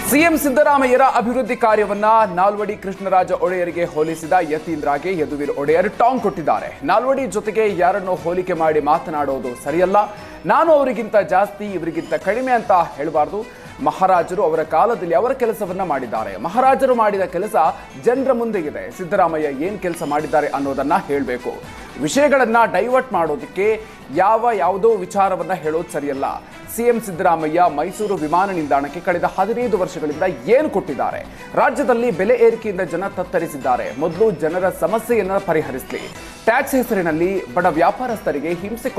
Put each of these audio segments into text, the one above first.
CM ಸಿದ್ದರಾಮಯ್ಯರ ಅಭಿವೃದ್ಧಿ ಕಾರ್ಯವನ್ನ ನಾಲ್ವಡಿ ಕೃಷ್ಣರಾಜ ಒಡೆಯರಿಗೆ ಹೋಲಿಸಿದ ಯತೀಂದ್ರಗೆ ಯದುವೀರ್ ಒಡೆಯರ್ ಟಾಂಗ್ ಕೊಟ್ಟಿದ್ದಾರೆ. ನಾಲ್ವಡಿ ಜೊತೆಗೆ ಯಾರನ್ನೋ ಹೋಲಿಕೆ ಮಾಡಿ ಮಾತನಾಡೋದು ಸರಿಯಲ್ಲ. ನಾನು ಅವರಿಗಿಂತ ಜಾಸ್ತಿ ಇವರಿಗಿಂತ ಕಡಿಮೆ ಅಂತ ಹೇಳಬಾರ್ದು. ಮಹಾರಾಜರು ಅವರ ಕಾಲದಲ್ಲಿ ಅವರ ಕೆಲಸವನ್ನ ಮಾಡಿದ್ದಾರೆ. ಮಹಾರಾಜರು ಮಾಡಿದ ಕೆಲಸ ಜನರ ಮುಂದೆ ಇದೆ. ಸಿದ್ದರಾಮಯ್ಯ ಏನ್ ಕೆಲಸ ಮಾಡಿದ್ದಾರೆ ಅನ್ನೋದನ್ನ ಹೇಳಬೇಕು. ವಿಷಯಗಳನ್ನ ಡೈವರ್ಟ್ ಮಾಡೋದಕ್ಕೆ ಯಾವುದೋ ವಿಚಾರವನ್ನ ಹೇಳೋದು ಸರಿಯಲ್ಲ. ಸಿಎಂ ಸಿದ್ದರಾಮಯ್ಯ ಮೈಸೂರು ವಿಮಾನ ನಿಲ್ದಾಣಕ್ಕೆ ಕಳೆದ 15 ವರ್ಷಗಳಿಂದ ಏನು ಕೊಟ್ಟಿದ್ದಾರೆ? ರಾಜ್ಯದಲ್ಲಿ ಬೆಲೆ ಏರಿಕೆಯಿಂದ ಜನ ತತ್ತರಿಸಿದ್ದಾರೆ. ಮೊದಲು ಜನರ ಸಮಸ್ಯೆಯನ್ನು ಪರಿಹರಿಸಲಿ. ಟ್ಯಾಕ್ಸ್ ಹೆಸರಿನಲ್ಲಿ ಬಡ ವ್ಯಾಪಾರಸ್ಥರಿಗೆ ಹಿಂಸೆ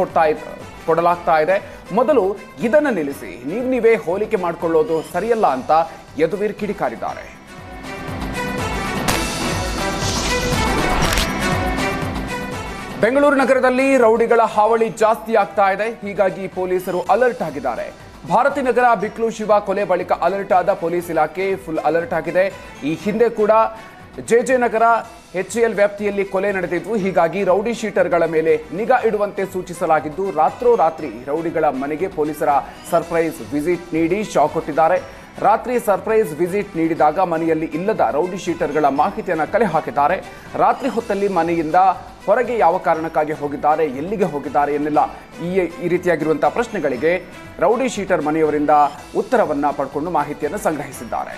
ಕೊಡಲಾಗ್ತಾ ಇದೆ. ಮೊದಲು ಇದನ್ನು ನಿಲ್ಲಿಸಿ. ನೀವೇ ಹೋಲಿಕೆ ಮಾಡಿಕೊಳ್ಳೋದು ಸರಿಯಲ್ಲ ಅಂತ ಯದುವೀರ್ ಕಿಡಿಕಾರಿದ್ದಾರೆ. ಬೆಂಗಳೂರು ನಗರದಲ್ಲಿ ರೌಡಿಗಳ ಹಾವಳಿ ಜಾಸ್ತಿ ಆಗ್ತಾ ಇದೆ. ಹೀಗಾಗಿ ಪೊಲೀಸರು ಅಲರ್ಟ್ ಆಗಿದ್ದಾರೆ. ಭಾರತಿ ನಗರ ಬಿಕ್ಲು ಶಿವ ಕೊಲೆ ಬಳಿಕ ಅಲರ್ಟ್ ಆದ ಪೊಲೀಸ್ ಇಲಾಖೆ ಫುಲ್ ಅಲರ್ಟ್ ಆಗಿದೆ. ಈ ಹಿಂದೆ ಕೂಡ ಜೆಜೆ ನಗರ HCL ವ್ಯಾಪ್ತಿಯಲ್ಲಿ ಕೊಲೆ ನಡೆದಿದ್ದು. ಹೀಗಾಗಿ ರೌಡಿ ಶೀಟರ್ಗಳ ಮೇಲೆ ನಿಗಾ ಇಡುವಂತೆ ಸೂಚಿಸಲಾಗಿದ್ದು, ರಾತ್ರೋರಾತ್ರಿ ರೌಡಿಗಳ ಮನೆಗೆ ಪೊಲೀಸರ ಸರ್ಪ್ರೈಸ್ ವಿಸಿಟ್ ನೀಡಿ ಶಾಕ್ ಕೊಟ್ಟಿದ್ದಾರೆ. ರಾತ್ರಿ ಸರ್ಪ್ರೈಸ್ ವಿಸಿಟ್ ನೀಡಿದಾಗ ಮನೆಯಲ್ಲಿ ಇಲ್ಲದ ರೌಡಿ ಶೀಟರ್ಗಳ ಮಾಹಿತಿಯನ್ನು ಕಲೆ ಹಾಕಿದ್ದಾರೆ. ರಾತ್ರಿ ಹೊತ್ತಲ್ಲಿ ಮನೆಯಿಂದ ಹೊರಗೆ ಯಾವ ಕಾರಣಕ್ಕಾಗಿ ಹೋಗಿದ್ದಾರೆ, ಎಲ್ಲಿಗೆ ಹೋಗಿದ್ದಾರೆ ಎನ್ನೆಲ್ಲ ಈ ರೀತಿಯಾಗಿರುವಂತಹ ಪ್ರಶ್ನೆಗಳಿಗೆ ರೌಡಿ ಶೀಟರ್ ಮನೆಯವರಿಂದ ಉತ್ತರವನ್ನ ಪಡ್ಕೊಂಡು ಮಾಹಿತಿಯನ್ನು ಸಂಗ್ರಹಿಸಿದ್ದಾರೆ.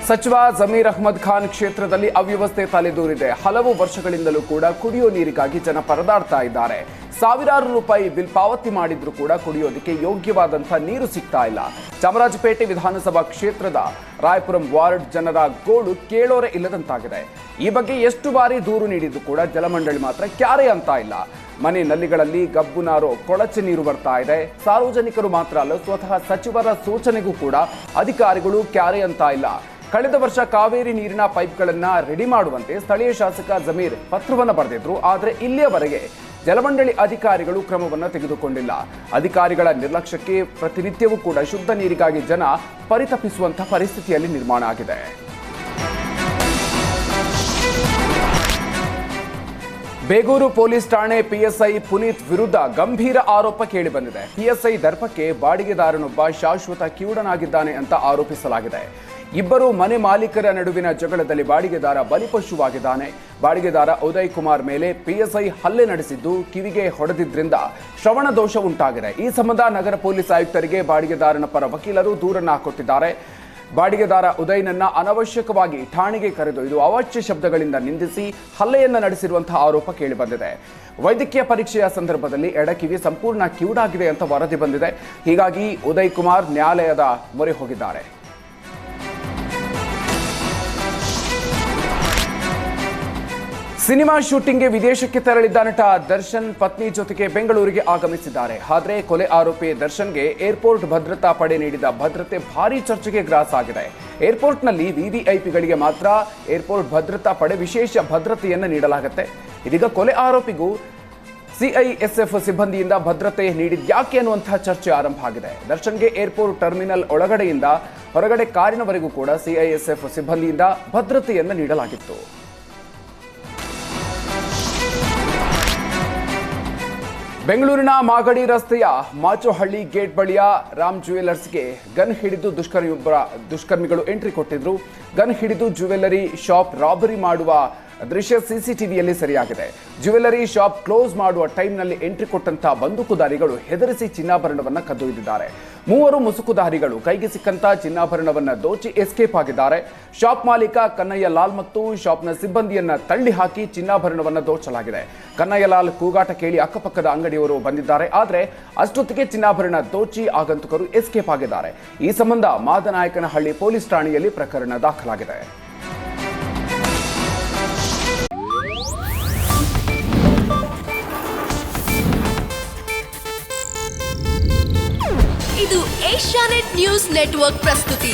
ಸಚಿವ ಜಮೀರ್ ಅಹ್ಮದ್ ಖಾನ್ ಕ್ಷೇತ್ರದಲ್ಲಿ ಅವ್ಯವಸ್ಥೆ ತಲೆದೂರಿದೆ. ಹಲವು ವರ್ಷಗಳಿಂದಲೂ ಕೂಡ ಕುಡಿಯೋ ನೀರಿಗಾಗಿ ಜನ ಪರದಾಡ್ತಾ ಇದ್ದಾರೆ. ಸಾವಿರಾರು ರೂಪಾಯಿ ಬಿಲ್ ಪಾವತಿ ಮಾಡಿದ್ರೂ ಕೂಡ ಕುಡಿಯೋದಕ್ಕೆ ಯೋಗ್ಯವಾದಂಥ ನೀರು ಸಿಗ್ತಾ ಇಲ್ಲ. ಚಾಮರಾಜಪೇಟೆ ವಿಧಾನಸಭಾ ಕ್ಷೇತ್ರದ ರಾಯಪುರಂ ವಾರ್ಡ್ ಜನರ ಗೋಳು ಕೇಳೋರೆ ಇಲ್ಲದಂತಾಗಿದೆ. ಈ ಬಗ್ಗೆ ಎಷ್ಟು ಬಾರಿ ದೂರು ನೀಡಿದ್ದು ಕೂಡ ಜಲಮಂಡಳಿ ಮಾತ್ರ ಕ್ಯಾರೆ ಅಂತ ಇಲ್ಲ. ಮನೆ ನಲ್ಲಿಗಳಲ್ಲಿ ಗಬ್ಬು ನಾರೋ ಕೊಳಚೆ ನೀರು ಬರ್ತಾ ಇದೆ. ಸಾರ್ವಜನಿಕರು ಮಾತ್ರ ಅಲ್ಲ, ಸ್ವತಃ ಸಚಿವರ ಸೂಚನೆಗೂ ಕೂಡ ಅಧಿಕಾರಿಗಳು ಕ್ಯಾರೆ ಅಂತ ಇಲ್ಲ. ಕಳೆದ ವರ್ಷ ಕಾವೇರಿ ನೀರಿನ ಪೈಪ್ಗಳನ್ನು ರೆಡಿ ಮಾಡುವಂತೆ ಸ್ಥಳೀಯ ಶಾಸಕ ಜಮೀರ್ ಪತ್ರವನ್ನು ಬರೆದಿದ್ರು. ಆದರೆ ಇಲ್ಲಿಯವರೆಗೆ ಜಲಮಂಡಳಿ ಅಧಿಕಾರಿಗಳು ಕ್ರಮವನ್ನು ತೆಗೆದುಕೊಂಡಿಲ್ಲ. ಅಧಿಕಾರಿಗಳ ನಿರ್ಲಕ್ಷ್ಯಕ್ಕೆ ಪ್ರತಿನಿತ್ಯವೂ ಕೂಡ ಶುದ್ಧ ನೀರಿಗಾಗಿ ಜನ ಪರಿತಪಿಸುವಂತಹ ಪರಿಸ್ಥಿತಿಯಲ್ಲಿ ನಿರ್ಮಾಣ ಆಗಿದೆ. ಬೇಗೂರು ಪೊಲೀಸ್ ಠಾಣೆ PSI ಪುನೀತ್ ವಿರುದ್ಧ ಗಂಭೀರ ಆರೋಪ ಕೇಳಿಬಂದಿದೆ. PSI ದರ್ಪಕ್ಕೆ ಬಾಡಿಗೆದಾರನೊಬ್ಬ ಶಾಶ್ವತ ಕಿವುಡನಾಗಿದ್ದಾನೆ ಅಂತ ಆರೋಪಿಸಲಾಗಿದೆ. ಇಬ್ಬರು ಮನೆ ಮಾಲೀಕರ ನಡುವಿನ ಜಗಳದಲ್ಲಿ ಬಾಡಿಗೆದಾರ ಬಲಿಪಶುವಾಗಿದ್ದಾನೆ. ಬಾಡಿಗೆದಾರ ಉದಯ್ ಕುಮಾರ್ ಮೇಲೆ PSI ಹಲ್ಲೆ ನಡೆಸಿದ್ದು, ಕಿವಿಗೆ ಹೊಡೆದಿದ್ರಿಂದ ಶ್ರವಣ ದೋಷ ಉಂಟಾಗಿದೆ. ಈ ಸಂಬಂಧ ನಗರ ಪೊಲೀಸ್ ಆಯುಕ್ತರಿಗೆ ಬಾಡಿಗೆದಾರನ ಪರ ವಕೀಲರು ದೂರನ್ನ ಕೊಟ್ಟಿದ್ದಾರೆ. ಬಾಡಿಗೆದಾರ ಉದಯ್ನನ್ನ ಅನವಶ್ಯಕವಾಗಿ ಠಾಣೆಗೆ ಕರೆದೊಯ್ದು ಅವಾಚ್ಯ ಶಬ್ದಗಳಿಂದ ನಿಂದಿಸಿ ಹಲ್ಲೆಯನ್ನ ನಡೆಸಿರುವಂತಹ ಆರೋಪ ಕೇಳಿಬಂದಿದೆ. ವೈದ್ಯಕೀಯ ಪರೀಕ್ಷೆಯ ಸಂದರ್ಭದಲ್ಲಿ ಎಡಕಿವಿ ಸಂಪೂರ್ಣ ಕಿವುಡಾಗಿದೆ ಅಂತ ವರದಿ ಬಂದಿದೆ. ಹೀಗಾಗಿ ಉದಯ್ ಕುಮಾರ್ ನ್ಯಾಯಾಲಯದ ಮೊರೆ ಹೋಗಿದ್ದಾರೆ. ಸಿನಿಮಾ ಶೂಟಿಂಗ್ಗೆ ವಿದೇಶಕ್ಕೆ ತೆರಳಿದ್ದ ನಟ ದರ್ಶನ್ ಪತ್ನಿ ಜೊತೆಗೆ ಬೆಂಗಳೂರಿಗೆ ಆಗಮಿಸಿದ್ದಾರೆ. ಆದರೆ ಕೊಲೆ ಆರೋಪಿ ದರ್ಶನ್ಗೆ ಏರ್ಪೋರ್ಟ್ ಭದ್ರತಾ ಪಡೆ ನೀಡಿದ ಭದ್ರತೆ ಭಾರೀ ಚರ್ಚೆಗೆ ಗ್ರಾಸ ಆಗಿದೆ. ಏರ್ಪೋರ್ಟ್ನಲ್ಲಿ VVIPಗಳಿಗೆ ಮಾತ್ರ ಏರ್ಪೋರ್ಟ್ ಭದ್ರತಾ ಪಡೆ ವಿಶೇಷ ಭದ್ರತೆಯನ್ನು ನೀಡಲಾಗುತ್ತೆ. ಇದೀಗ ಕೊಲೆ ಆರೋಪಿಗೂ CISF ಸಿಬ್ಬಂದಿಯಿಂದ ಭದ್ರತೆ ನೀಡಿದ್ಯಾಕೆ ಅನ್ನುವಂತಹ ಚರ್ಚೆ ಆರಂಭ ಆಗಿದೆ. ದರ್ಶನ್ಗೆ ಏರ್ಪೋರ್ಟ್ ಟರ್ಮಿನಲ್ ಒಳಗಡೆಯಿಂದ ಹೊರಗಡೆ ಕಾರಿನವರೆಗೂ ಕೂಡ CISF ಸಿಬ್ಬಂದಿಯಿಂದ ಭದ್ರತೆಯನ್ನು ನೀಡಲಾಗಿತ್ತು. ಬೆಂಗಳೂರಿನ ಮಾಗಡಿ ರಸ್ತೆಯ ಮಾಚೋಹಳ್ಳಿ ಗೇಟ್ ಬಳಿಯ ರಾಮ್ ಜ್ಯುವೆಲರ್ಸ್ಗೆ ಗನ್ ಹಿಡಿದು ದುಷ್ಕರ್ಮಿಗಳು ಎಂಟ್ರಿ ಕೊಟ್ಟಿದ್ರು. ಗನ್ ಹಿಡಿದು ಜ್ಯುವೆಲ್ಲರಿ ಶಾಪ್ ರಾಬರಿ ಮಾಡುವ ದೃಶ್ಯ CCTVಯಲ್ಲಿ ಸೆರೆಯಾಗಿದೆ. ಜ್ಯುವೆಲ್ಲರಿ ಶಾಪ್ ಕ್ಲೋಸ್ ಮಾಡುವ ಟೈಮ್ನಲ್ಲಿ ಎಂಟ್ರಿ ಕೊಟ್ಟಂತಹ ಬಂದೂಕುದಾರಿಗಳು ಹೆದರಿಸಿ ಚಿನ್ನಾಭರಣವನ್ನು ಕದ್ದೊಯ್ದಿದ್ದಾರೆ. ಮೂವರು ಮುಸುಕುದಾರಿಗಳು ಕೈಗೆ ಸಿಕ್ಕಂತ ಚಿನ್ನಾಭರಣವನ್ನು ದೋಚಿ ಎಸ್ಕೇಪ್ ಆಗಿದ್ದಾರೆ. ಶಾಪ್ ಮಾಲೀಕ ಕನ್ನಯ್ಯ ಲಾಲ್ ಮತ್ತು ಶಾಪ್ನ ಸಿಬ್ಬಂದಿಯನ್ನ ತಳ್ಳಿ ಹಾಕಿ ಚಿನ್ನಾಭರಣವನ್ನು ದೋಚಲಾಗಿದೆ. ಕನ್ನಯ್ಯ ಲಾಲ್ ಕೂಗಾಟ ಕೇಳಿ ಅಕ್ಕಪಕ್ಕದ ಅಂಗಡಿಯವರು ಬಂದಿದ್ದಾರೆ. ಆದರೆ ಅಷ್ಟೊತ್ತಿಗೆ ಚಿನ್ನಾಭರಣ ದೋಚಿ ಆಗಂತುಕರು ಎಸ್ಕೇಪ್ ಆಗಿದ್ದಾರೆ. ಈ ಸಂಬಂಧ ಮಾದನಾಯಕನಹಳ್ಳಿ ಪೊಲೀಸ್ ಠಾಣೆಯಲ್ಲಿ ಪ್ರಕರಣ ದಾಖಲಾಗಿದೆ. ಇದು ಏಷ್ಯಾನೆಟ್ ನ್ಯೂಸ್ ನೆಟ್ವರ್ಕ್ ಪ್ರಸ್ತುತಿ.